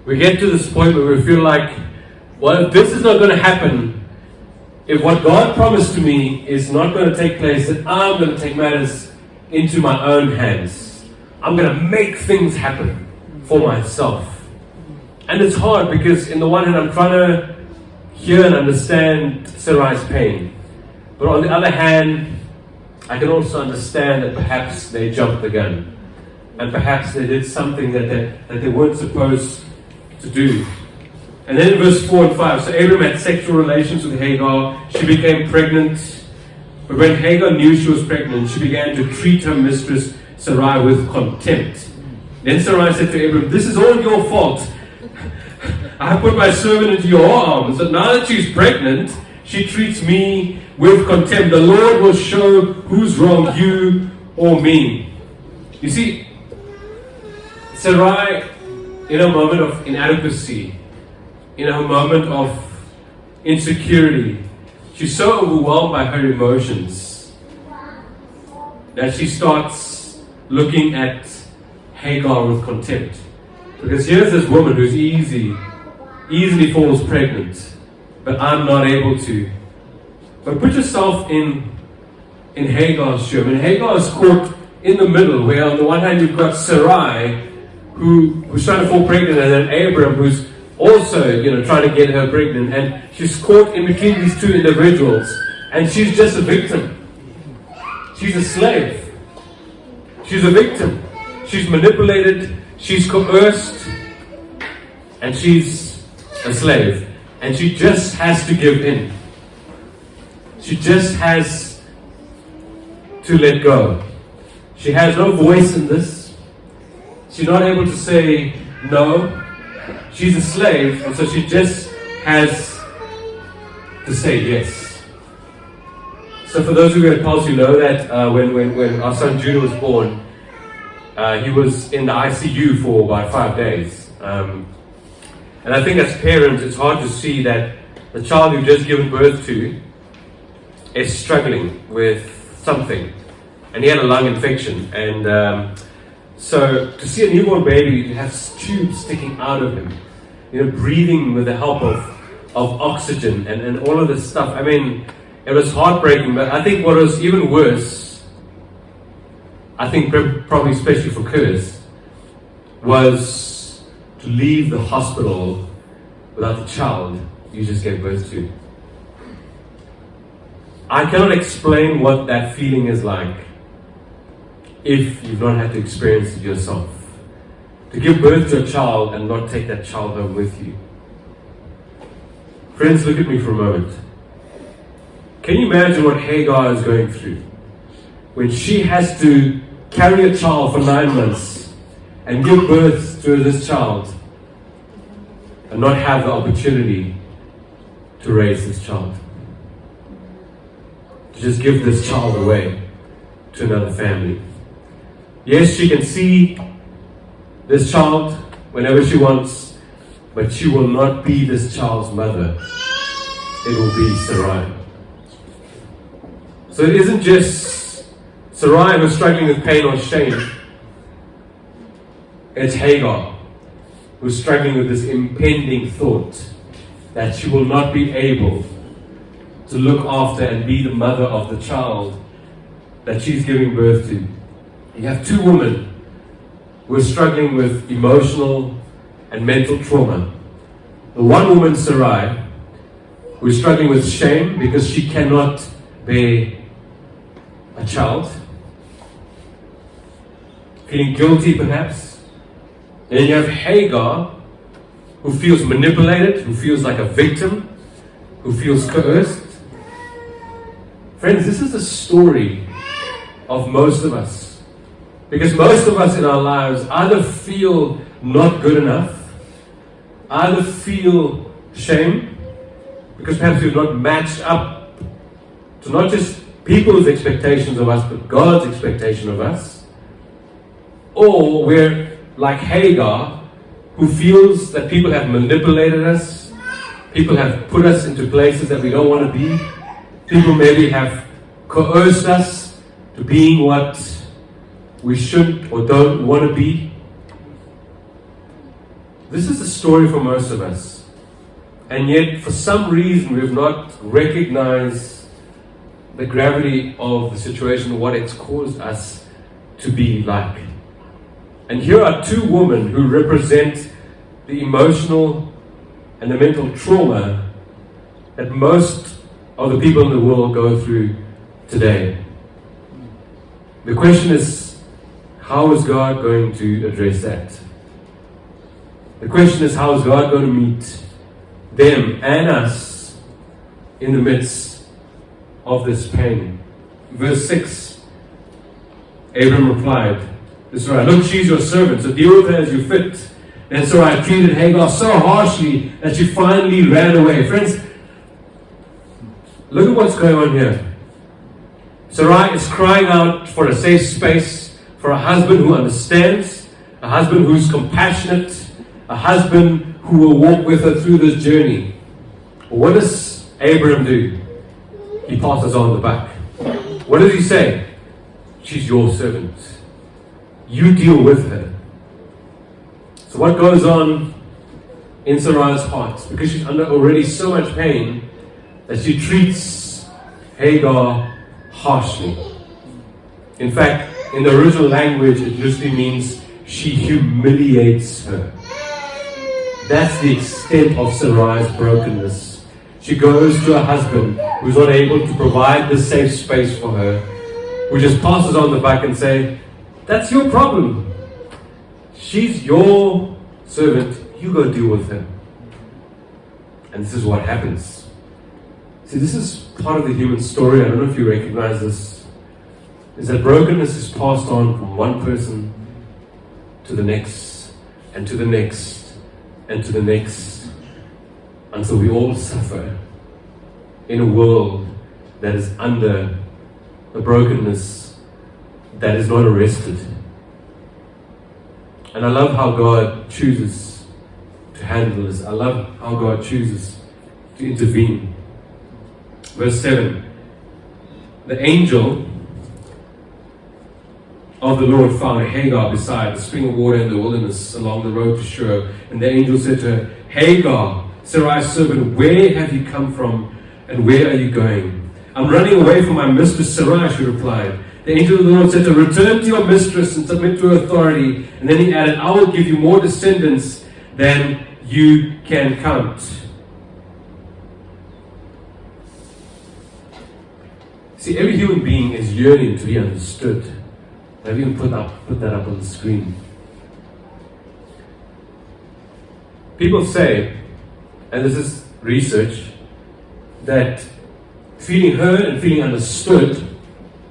We get to this point where we feel like, well, if this is not going to happen, if what God promised to me is not going to take place, then I'm going to take matters into my own hands. I'm going to make things happen for myself. And it's hard because in the one hand I'm trying to hear and understand Sarai's pain. But on the other hand, I can also understand that perhaps they jumped the gun. And perhaps they did something that they weren't supposed to do. And then in verse 4 and 5, so Abram had sexual relations with Hagar. She became pregnant. But when Hagar knew she was pregnant, she began to treat her mistress Sarai with contempt. Then Sarai said to Abram, "This is all your fault. I have put my servant into your arms, and now that she's pregnant, she treats me with contempt. The Lord will show who's wrong, you or me." You see, Sarai, in a moment of inadequacy, in a moment of insecurity, she's so overwhelmed by her emotions that she starts looking at Hagar with contempt. Because here's this woman who's easily falls pregnant, but I'm not able to. But put yourself in Hagar's shoe. I mean, Hagar is caught in the middle, where on the one hand you've got Sarai, who's trying to fall pregnant, and then Abram, who's also, trying to get her pregnant, and she's caught in between these two individuals, and she's just a victim. She's a slave. She's a victim. She's manipulated. She's coerced, and she's a slave, and she just has to give in. She just has to let go. She has no voice in this. She's not able to say no. She's a slave, and so she just has to say yes. So for those of you who had pulse, you know that when our son Judah was born, he was in the ICU for about 5 days. And I think as parents, it's hard to see that the child you've just given birth to is struggling with something. And he had a lung infection. And so to see a newborn baby who has tubes sticking out of him, breathing with the help of oxygen and all of this stuff. I mean, it was heartbreaking. But I think what was even worse, I think probably especially for Curtis, was to leave the hospital without the child you just gave birth to. I cannot explain what that feeling is like if you've not had to experience it yourself. To give birth to a child and not take that child home with you. Friends, look at me for a moment. Can you imagine what Hagar is going through when she has to carry a child for 9 months and give birth to this child and not have the opportunity to raise this child? To just give this child away to another family. Yes, she can see this child whenever she wants, but she will not be this child's mother. It will be Sarai. So it isn't just Sarai who's struggling with pain or shame. It's Hagar who's struggling with this impending thought that she will not be able to look after and be the mother of the child that she's giving birth to. You have two women who are struggling with emotional and mental trauma. The one woman, Sarai, who is struggling with shame because she cannot bear a child, feeling guilty perhaps. And then you have Hagar, who feels manipulated, who feels like a victim, who feels coerced. Friends, this is the story of most of us. Because most of us in our lives either feel not good enough, either feel shame, because perhaps we've not matched up to not just people's expectations of us, but God's expectation of us. Or we're like Hagar, who feels that people have manipulated us, people have put us into places that we don't want to be, people maybe have coerced us to being what we shouldn't or don't want to be. This is a story for most of us. And yet, for some reason, we have not recognized the gravity of the situation, what it's caused us to be like. And here are two women who represent the emotional and the mental trauma that most of the people in the world go through today. The question is, how is God going to address that? The question is, how is God going to meet them and us in the midst of this pain? Verse 6, Abram replied, this is right, look, she's your servant, so deal with her as you fit. And so I treated Hagar so harshly that she finally ran away. Friends, look at what's going on here. Sarai is crying out for a safe space, for a husband who understands, a husband who's compassionate, a husband who will walk with her through this journey. What does Abram do? He passes on the buck. What does he say? She's your servant. You deal with her. So what goes on in Sarai's heart? Because she's under already so much pain that she treats Hagar harshly. In fact, in the original language, it literally means she humiliates her. That's the extent of Sarai's brokenness. She goes to her husband who's not able to provide this safe space for her, who just passes on the buck and say, that's your problem. She's your servant. You go deal with her. And this is what happens. See, this is part of the human story. I don't know if you recognize this. Is that brokenness is passed on from one person to the next, and to the next, and to the next, until we all suffer in a world that is under a brokenness that is not arrested. And I love how God chooses to handle this. I love how God chooses to intervene. Verse 7. The angel of the Lord found Hagar beside the spring of water in the wilderness along the road to Shur. And the angel said to her, Hagar, Sarai's servant, where have you come from and where are you going? I'm running away from my mistress Sarai, she replied. The angel of the Lord said to her, return to your mistress and submit to her authority. And then he added, I will give you more descendants than you can count. See, every human being is yearning to be understood. I've even put that up on the screen. People say, and this is research, that feeling heard and feeling understood,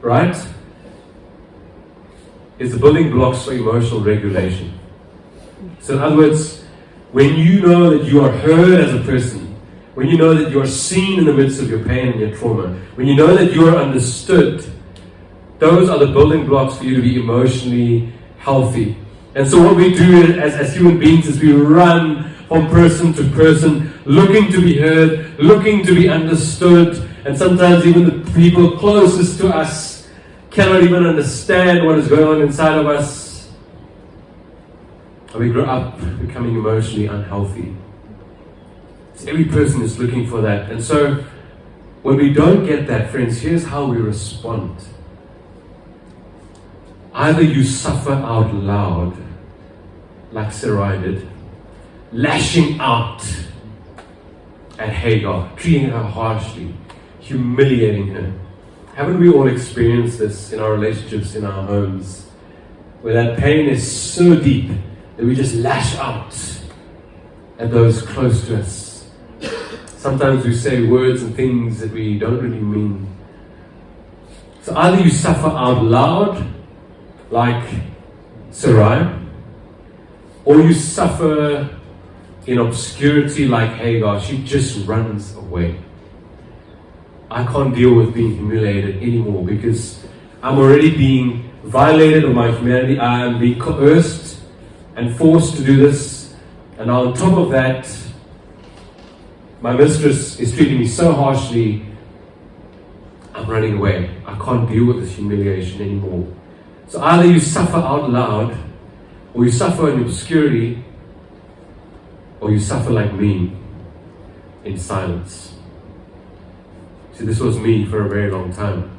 right, is the building blocks for emotional regulation. So in other words, when you know that you are heard as a person, when you know that you are seen in the midst of your pain and your trauma, when you know that you are understood, those are the building blocks for you to be emotionally healthy. And so what we do as human beings is we run from person to person, looking to be heard, looking to be understood, and sometimes even the people closest to us cannot even understand what is going on inside of us. And we grow up becoming emotionally unhealthy. So every person is looking for that. And so when we don't get that, friends, here's how we respond. Either you suffer out loud, like Sarai did, lashing out at Hagar, treating her harshly, humiliating her. Haven't we all experienced this in our relationships, in our homes, where that pain is so deep that we just lash out at those close to us? Sometimes we say words and things that we don't really mean. So either you suffer out loud, like Sarai, or you suffer in obscurity like Hagar. She just runs away. I can't deal with being humiliated anymore because I'm already being violated of my humanity. I am being coerced and forced to do this. And on top of that, my mistress is treating me so harshly. I'm running away. I can't deal with this humiliation anymore. So either you suffer out loud or you suffer in obscurity, or you suffer like me in silence. See, this was me for a very long time.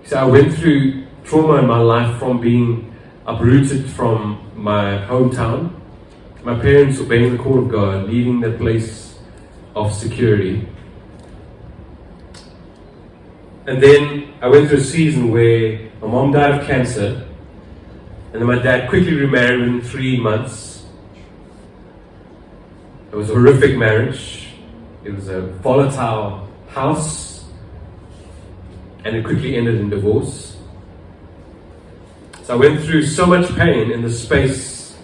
See, I went through trauma in my life from being uprooted from my hometown, my parents obeying the call of God, leaving that place of security. And then I went through a season where my mom died of cancer, and then my dad quickly remarried within 3 months. It was a horrific marriage. It was a volatile house, and it quickly ended in divorce. So I went through so much pain in the space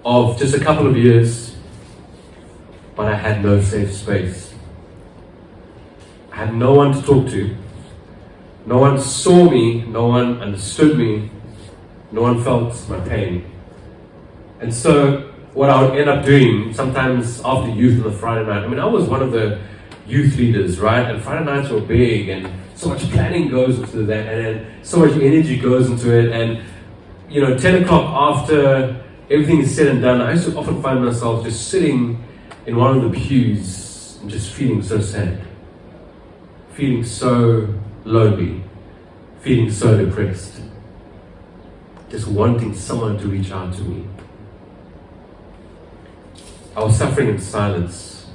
of just a couple of years, but I had no safe space. I had no one to talk to. No one saw me, no one understood me, no one felt my pain. And so what I would end up doing, sometimes after youth on the Friday night, I was one of the youth leaders, right? And Friday nights were big, and so much planning goes into that, and then so much energy goes into it. And 10 o'clock after everything is said and done, I used to often find myself just sitting in one of the pews and just feeling so sad, feeling so lonely, feeling so depressed, just wanting someone to reach out to me. I was suffering in silence,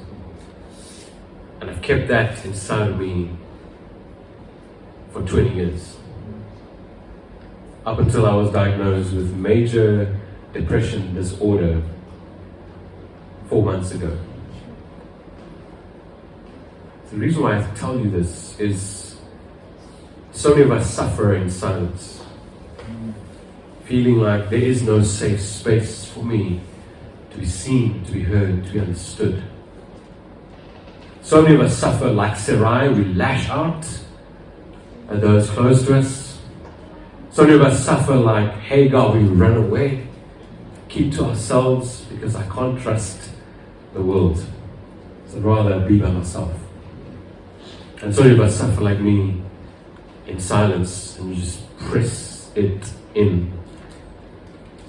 and I've kept that inside of me for 20 years, up until I was diagnosed with major depression disorder 4 months ago. The reason why I tell you this is so many of us suffer in silence, feeling like there is no safe space for me to be seen, to be heard, to be understood. So many of us suffer like Sarai, we lash out at those close to us. So many of us suffer like Hagar, we run away, keep to ourselves because I can't trust the world. So I'd rather be by myself. And so many of us suffer like me in silence, and you just press it in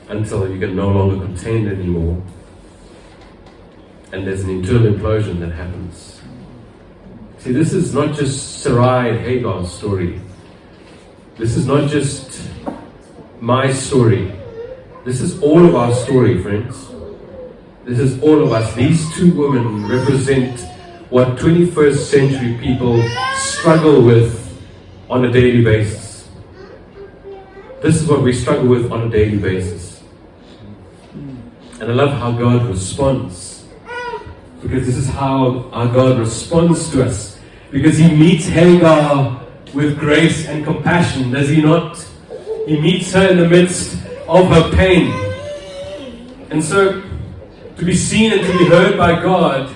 until you can no longer contain it anymore, and there's an internal implosion that happens. See, this is not just Sarai and Hagar's story. This is not just my story. This is all of our story, friends. This is all of us. These two women represent what 21st century people struggle with on a daily basis. This is what we struggle with on a daily basis. And I love how God responds, because this is how our God responds to us, because He meets Hagar with grace and compassion, does He not? He meets her in the midst of her pain. And so to be seen and to be heard by God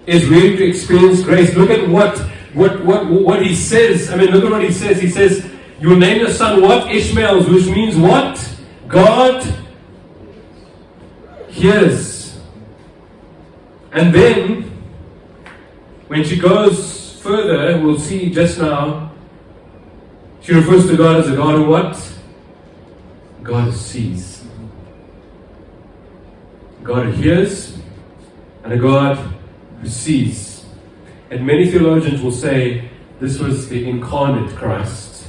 is really to experience grace. Look at what He says. Look at what He says. He says, you will name your son what? Ishmael, which means what? God hears. And then, when she goes further, we'll see just now, she refers to God as a God who what? God who sees. God who hears, and a God who sees. And many theologians will say this was the incarnate Christ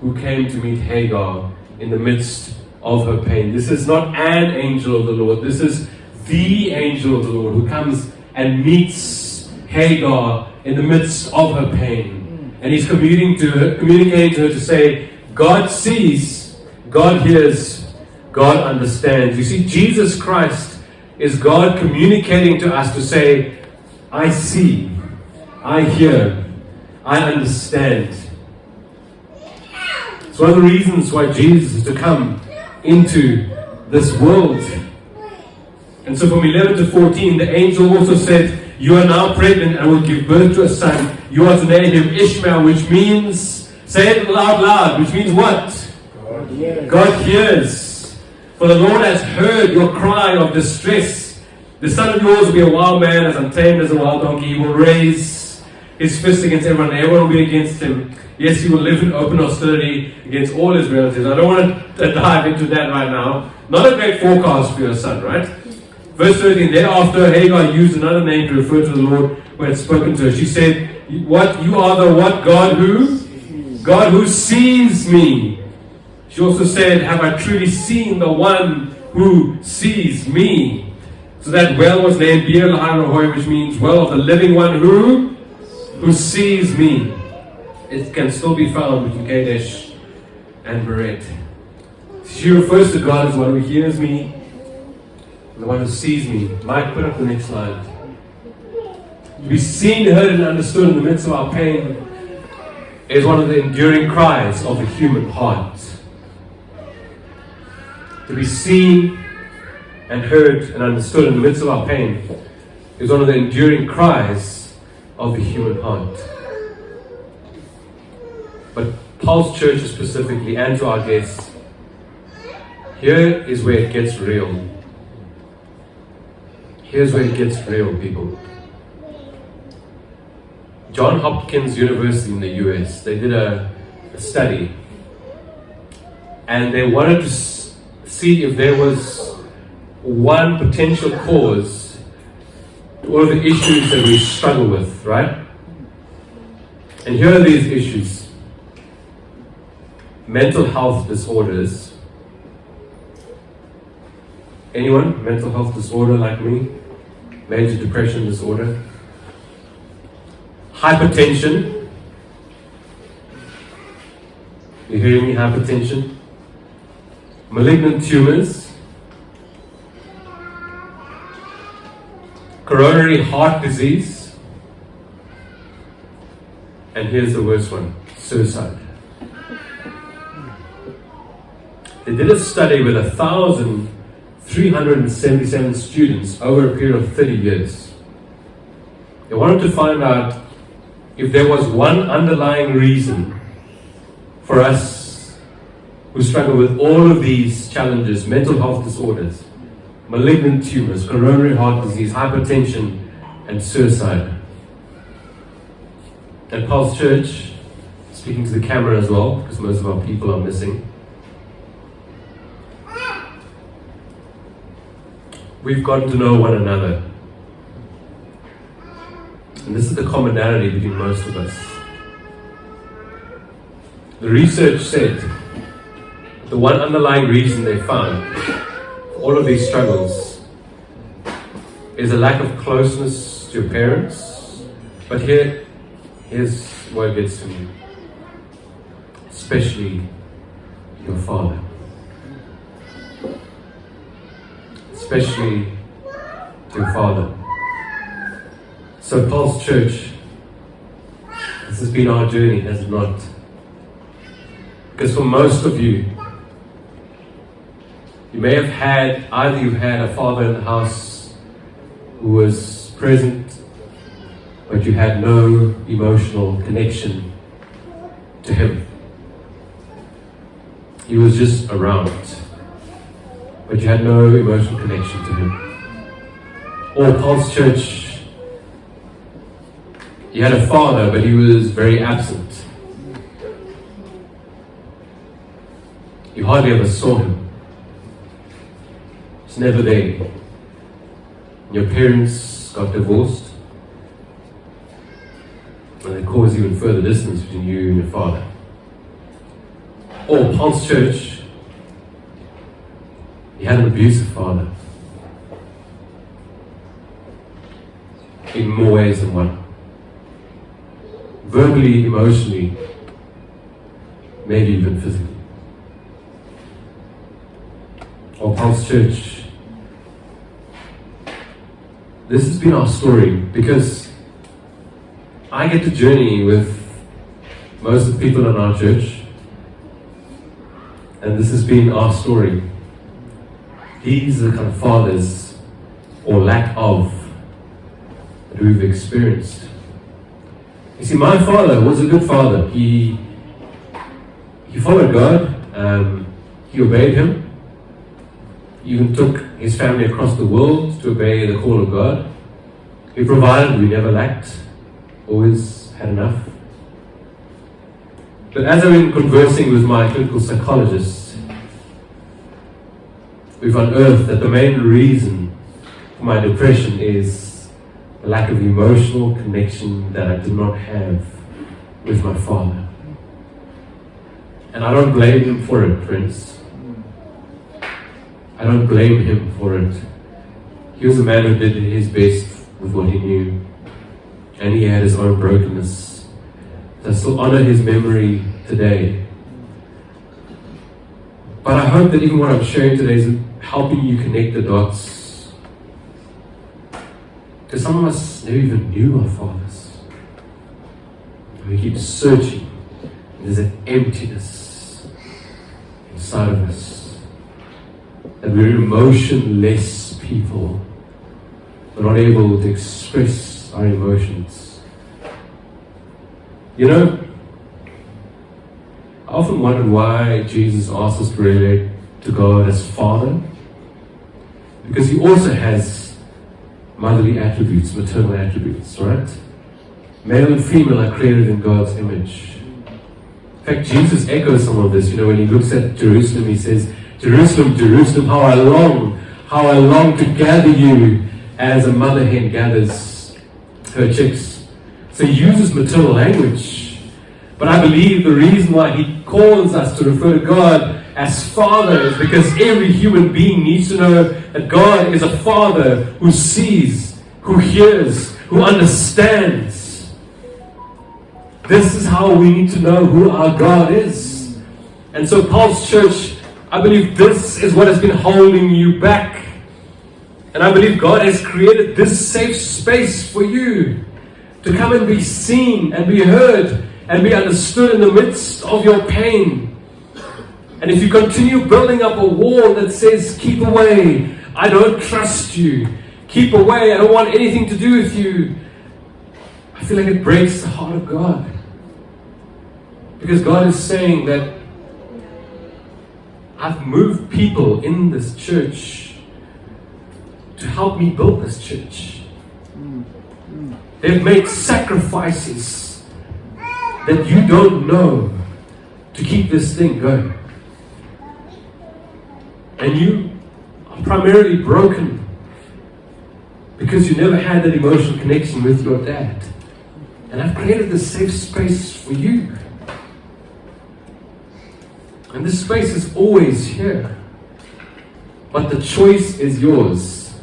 who came to meet Hagar in the midst of her pain. This is not an angel of the Lord. This is the angel of the Lord who comes and meets Hagar in the midst of her pain. And he's communicating to her to say, God sees, God hears, God understands. You see, Jesus Christ is God communicating to us to say, I see, I hear, I understand. It's one of the reasons why Jesus is to come into this world. And so from 11 to 14, the angel also said, you are now pregnant and will give birth to a son. You are to name him Ishmael, which means, say it loud, which means what? God hears. God hears. For the Lord has heard your cry of distress. The son of yours will be a wild man, as untamed as a wild donkey. He will raise his fist against everyone, and everyone will be against him. Yes, he will live in open hostility against all his relatives. I don't want to dive into that right now. Not a great forecast for your son, right? Verse 13, thereafter Hagar used another name to refer to the Lord who had spoken to her. She said, "What? You are the what? God who? God who sees me." She also said, "Have I truly seen the one who sees me?" So that well was named Beer Lahai, which means well of the living one who sees me. It can still be found between Kadesh and Beret. She refers to God as the one who hears me, the one who sees me. Mike, put up the next slide. To be seen, heard, and understood in the midst of our pain is one of the enduring cries of the human heart. To be seen and heard and understood in the midst of our pain is one of the enduring cries of the human heart. But Pulse Church specifically, and to our guests, here is where it gets real. Here's where it gets real, people. Johns Hopkins University in the US, they did a study, and they wanted to see if there was one potential cause to all of the issues that we struggle with, right? And here are these issues. Mental health disorders. Anyone? Mental health disorder like me? Major depression disorder? Hypertension. You hearing me? Hypertension. Malignant tumors. Coronary heart disease. And here's the worst one, suicide. They did a study with 1,377 students over a period of 30 years. They wanted to find out if there was one underlying reason for us who struggle with all of these challenges, mental health disorders, malignant tumors, coronary heart disease, hypertension, and suicide. At Pulse Church, speaking to the camera as well, because most of our people are missing, we've gotten to know one another. And this is the commonality between most of us. The research said the one underlying reason they found for all of these struggles is a lack of closeness to your parents. But here's where it gets to me. Especially your father. Especially to your father. So Pulse Church, this has been our journey, has it not? Because for most of you, you may have had, either you had a father in the house who was present, but you had no emotional connection to him. He was just around, but you had no emotional connection to him. Or Pulse Church, you had a father, but he was very absent. You hardly ever saw him. He's never there. Your parents got divorced, and it caused even further distance between you and your father. Or Pulse Church, you had an abusive father. In more ways than one. Verbally, emotionally, maybe even physically. Or Pulse Church, this has been our story because I get to journey with most of the people in our church, and this has been our story. These are the kind of fathers, or lack of, that we've experienced. You see, my father was a good father. He followed God. He obeyed Him. He even took his family across the world to obey the call of God. He provided, we never lacked. Always had enough. But as I've been conversing with my clinical psychologist, we've unearthed that the main reason for my depression is the lack of emotional connection that I did not have with my father. And I don't blame him for it, friends. I don't blame him for it. He was a man who did his best with what he knew. And he had his own brokenness. So I still honor his memory today. But I hope that even what I'm sharing today is helping you connect the dots. Because some of us never even knew our fathers. And we keep searching. There's an emptiness inside of us. That we're emotionless people. We're not able to express our emotions. You know, I often wondered why Jesus asked us to relate to God as Father. Because He also has motherly attributes, maternal attributes, right? Male and female are created in God's image. In fact, Jesus echoes some of this. You know, when He looks at Jerusalem, He says, Jerusalem, Jerusalem, how I long to gather you as a mother hen gathers her chicks. So He uses maternal language. But I believe the reason why He calls us to refer to God as Father is because every human being needs to know that God is a Father who sees, who hears, who understands. This is how we need to know who our God is. And so Pulse Church, I believe this is what has been holding you back. And I believe God has created this safe space for you to come and be seen and be heard and be understood in the midst of your pain. And if you continue building up a wall that says, keep away, I don't trust you, keep away, I don't want anything to do with you, I feel like it breaks the heart of God. Because God is saying that I've moved people in this church to help me build this church. They've made sacrifices that you don't know to keep this thing going. And you are primarily broken because you never had that emotional connection with your dad. And I've created this safe space for you. And this space is always here. But the choice is yours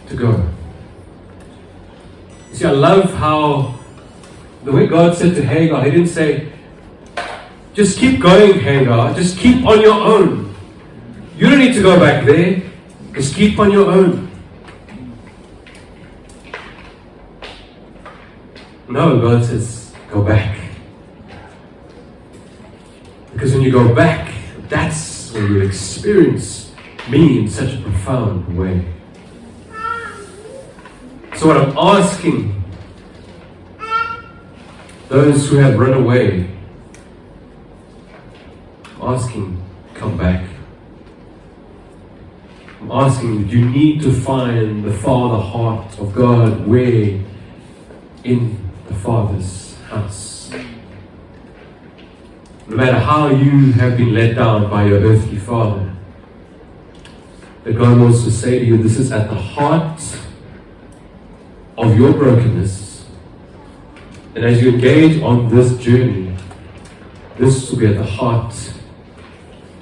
to go. You see, I love how the way God said to Hagar, He didn't say, just keep going, Hagar, just keep on your own. You don't need to go back there. Just keep on your own. No, God says, go back. Because when you go back, that's when you experience me in such a profound way. So what I'm asking those who have run away, I'm asking, come back. I'm asking, you need to find the Father heart of God where? In the Father's house. No matter how you have been let down by your earthly father, that God wants to say to you, this is at the heart of your brokenness. And as you engage on this journey, this will be at the heart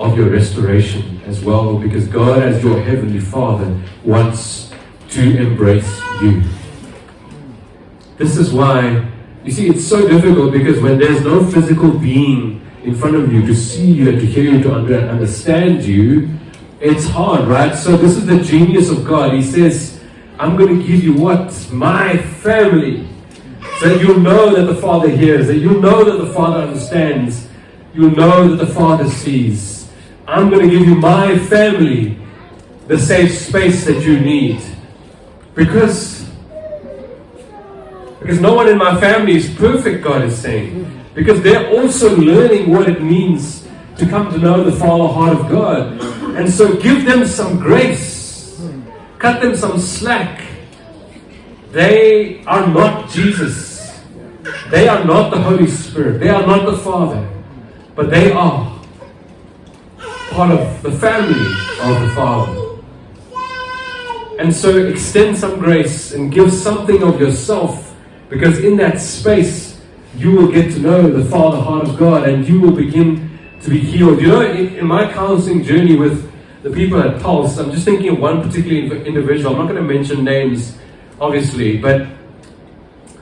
of your restoration as well, because God, as your Heavenly Father, wants to embrace you. This is why, you see, it's so difficult, because when there's no physical being in front of you to see you and to hear you, to understand you, it's hard, right? So this is the genius of God. He says, I'm going to give you what? My family. So that you'll know that the Father hears, that you'll know that the Father understands, you'll know that the Father sees. I'm going to give you my family, the safe space that you need. Because no one in my family is perfect, God is saying. Because they're also learning what it means to come to know the Father heart of God. And so give them some grace. Cut them some slack. They are not Jesus. They are not the Holy Spirit. They are not the Father. But they are part of the family of the Father. And so extend some grace and give something of yourself, because in that space you will get to know the Father heart of God and you will begin to be healed. You know, in my counseling journey with the people at Pulse, I'm just thinking of one particular individual. I'm not going to mention names, obviously, but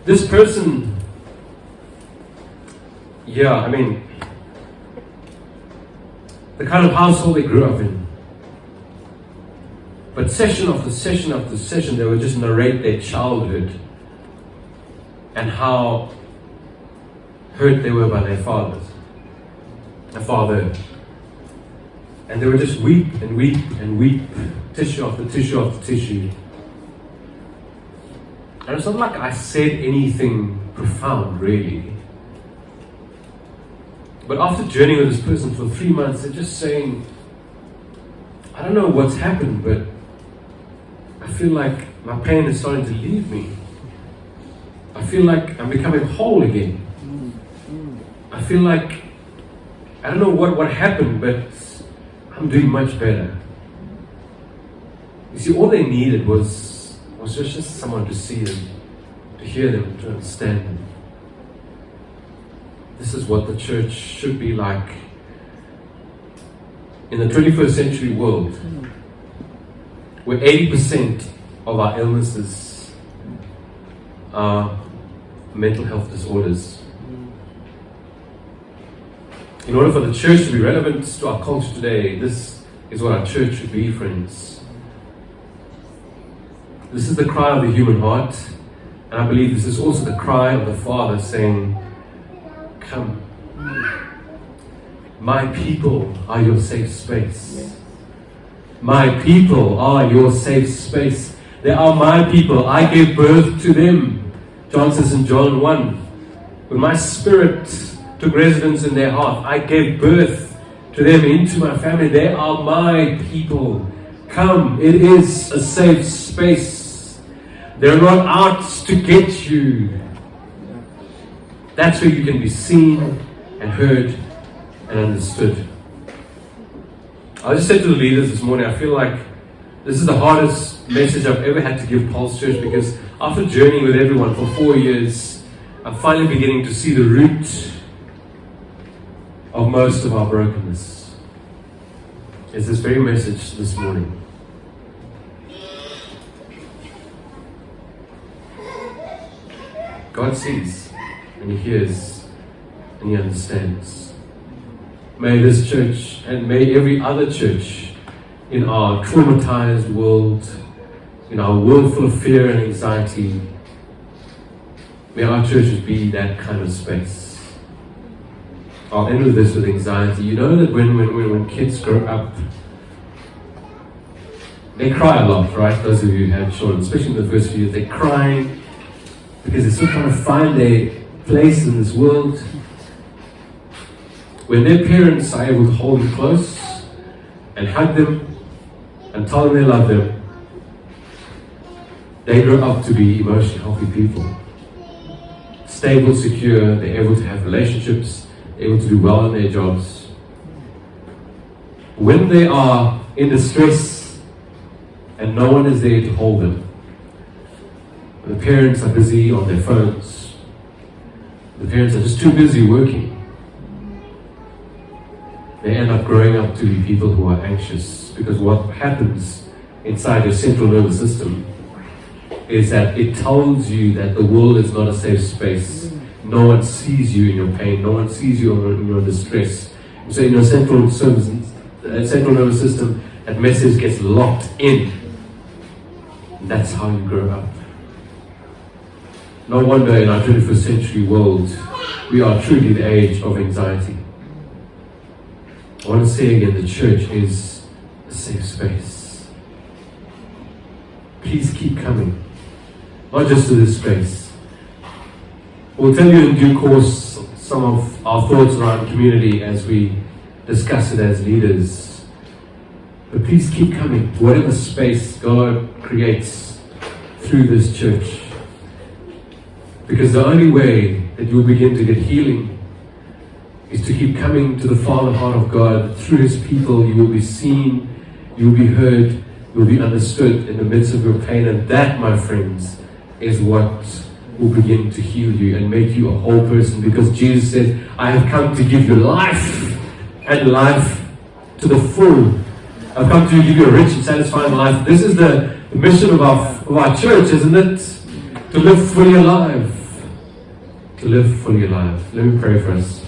this person, the kind of household they grew up in. But session after session after session, they would just narrate their childhood and how hurt they were by their father. And they would just weep and weep and weep, tissue after tissue after tissue. And it's not like I said anything profound, really. But after journeying with this person for 3 months, they're just saying, I don't know what's happened, but I feel like my pain is starting to leave me. I feel like I'm becoming whole again. I feel like, I don't know what happened, but I'm doing much better. You see, all they needed was just someone to see them, to hear them, to understand them. This is what the church should be like in the 21st century world, where 80% of our illnesses are mental health disorders. In order for the church to be relevant to our culture today, this is what our church should be, friends. This is the cry of the human heart, and I believe this is also the cry of the Father saying, come. My people are your safe space. My people are your safe space. They are my people. I gave birth to them. John says in John 1, when my spirit took residence in their heart, I gave birth to them into my family. They are my people. Come, it is a safe space. They're not out to get you. That's where you can be seen and heard and understood. I just said to the leaders this morning, I feel like this is the hardest message I've ever had to give Pulse Church, because after journeying with everyone for 4 years, I'm finally beginning to see the root of most of our brokenness. It's this very message this morning. God sees and He hears and He understands. May this church and may every other church in our traumatized world, in our world full of fear and anxiety, may our churches be that kind of space. I'll end with this, with anxiety. You know that when kids grow up, they cry a lot, right? Those of you who have children, especially in the first few years, they're crying because they're still trying to find their place in this world. When their parents are able to hold them close and hug them and tell them they love them, they grow up to be emotionally healthy people. Stable, secure, they're able to have relationships, they're able to do well in their jobs. When they are in distress and no one is there to hold them, the parents are busy on their phones, the parents are just too busy working, they end up growing up to be people who are anxious, because what happens inside your central nervous system is that it tells you that the world is not a safe space. No one sees you in your pain, no one sees you in your distress. So in your central nervous system, that message gets locked in. And that's how you grow up. No wonder in our 21st century world, we are truly the age of anxiety. I want to say again, the church is a safe space. Please keep coming. Not just to this space. We'll tell you in due course some of our thoughts around community as we discuss it as leaders. But please keep coming to whatever space God creates through this church. Because the only way that you'll begin to get healing is to keep coming to the Father heart of God. Through His people, you will be seen, you will be heard, you will be understood in the midst of your pain. And that, my friends, is what will begin to heal you and make you a whole person. Because Jesus said, I have come to give you life, and life to the full. I've come to give you a rich and satisfying life. This is the mission of our church, isn't it? To live fully alive. To live fully alive. Let me pray for us.